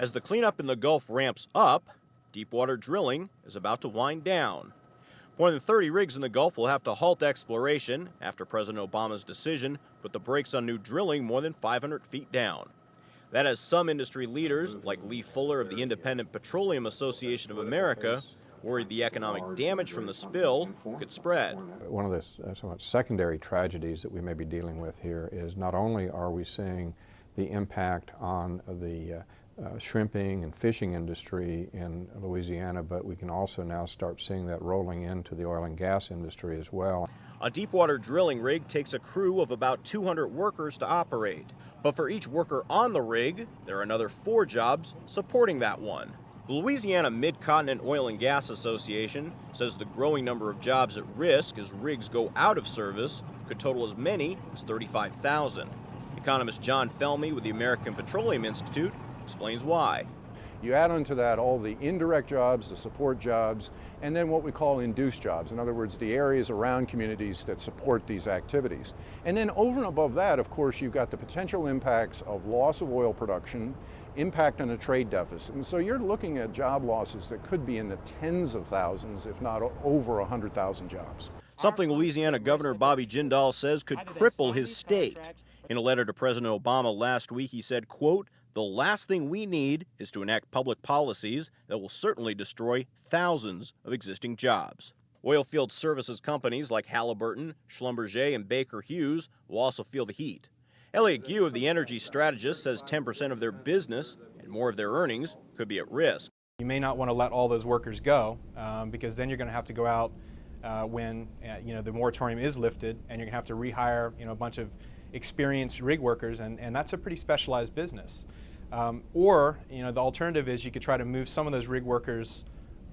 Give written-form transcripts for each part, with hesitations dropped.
As the cleanup in the Gulf ramps up, deepwater drilling is about to wind down. More than 30 rigs in the Gulf will have to halt exploration after President Obama's decision put the brakes on new drilling more than 500 feet down. That has some industry leaders, like Lee Fuller of the Independent Petroleum Association of America, worried the economic damage from the spill could spread. One of the somewhat secondary tragedies that we may be dealing with here is not only are we seeing the impact on the shrimping and fishing industry in Louisiana, but we can also now start seeing that rolling into the oil and gas industry as well. A deepwater drilling rig takes a crew of about 200 workers to operate. But for each worker on the rig, there are another 4 jobs supporting that one. The Louisiana Mid-Continent Oil and Gas Association says the growing number of jobs at risk as rigs go out of service could total as many as 35,000. Economist John Felmy with the American Petroleum Institute explains why. You add onto that all the indirect jobs, the support jobs, and then what we call induced jobs. In other words, the areas around communities that support these activities. And then over and above that, of course, you've got the potential impacts of loss of oil production, impact on a trade deficit. And so you're looking at job losses that could be in the tens of thousands, if not over 100,000 jobs. Something Louisiana Governor Bobby Jindal says could cripple his state. In a letter to President Obama last week, he said, quote, "The last thing we need is to enact public policies that will certainly destroy thousands of existing jobs." Oilfield services companies like Halliburton, Schlumberger, and Baker Hughes will also feel the heat. Elliot Gue of the Energy Strategist says 10% of their business and more of their earnings could be at risk. You may not want to let all those workers go because then you're going to have to go out when the moratorium is lifted, and you're going to have to rehire a bunch of experienced rig workers, and that's a pretty specialized business. Or the alternative is you could try to move some of those rig workers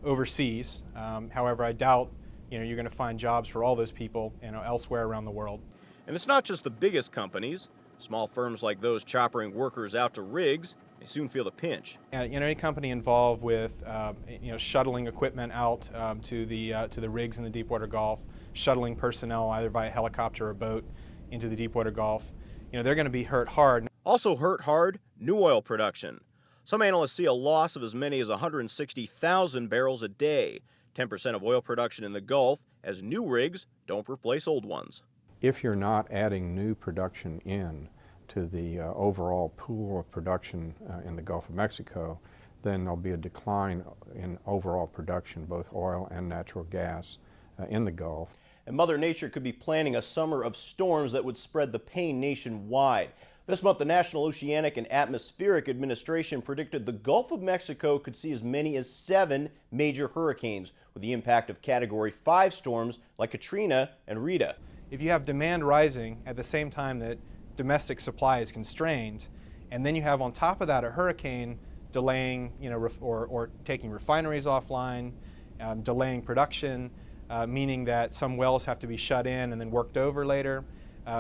overseas. However, I doubt you're going to find jobs for all those people elsewhere around the world. And it's not just the biggest companies. Small firms like those choppering workers out to rigs may soon feel the pinch. Any company involved with shuttling equipment out to the rigs in the deepwater Gulf, shuttling personnel either via helicopter or boat into the deepwater Gulf, they're going to be hurt hard. Also hurt hard, new oil production. Some analysts see a loss of as many as 160,000 barrels a day, 10% of oil production in the Gulf, as new rigs don't replace old ones. If you're not adding new production in to the overall pool of production in the Gulf of Mexico, then there'll be a decline in overall production, both oil and natural gas in the Gulf. And Mother Nature could be planning a summer of storms that would spread the pain nationwide. This month, the National Oceanic and Atmospheric Administration predicted the Gulf of Mexico could see as many as 7 major hurricanes, with the impact of Category 5 storms like Katrina and Rita. If you have demand rising at the same time that domestic supply is constrained, and then you have on top of that a hurricane delaying, or taking refineries offline, delaying production, meaning that some wells have to be shut in and then worked over later,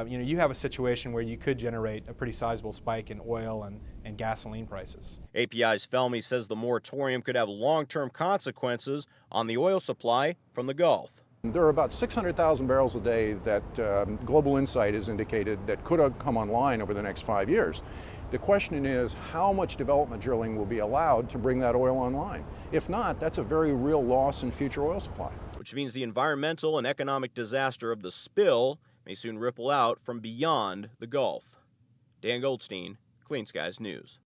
you have a situation where you could generate a pretty sizable spike in oil and gasoline prices. API's Felmy says the moratorium could have long-term consequences on the oil supply from the Gulf. There are about 600,000 barrels a day that Global Insight has indicated that could come online over the next 5 years. The question is how much development drilling will be allowed to bring that oil online. If not, that's a very real loss in future oil supply. Which means the environmental and economic disaster of the spill may soon ripple out from beyond the Gulf. Dan Goldstein, Clean Skies News.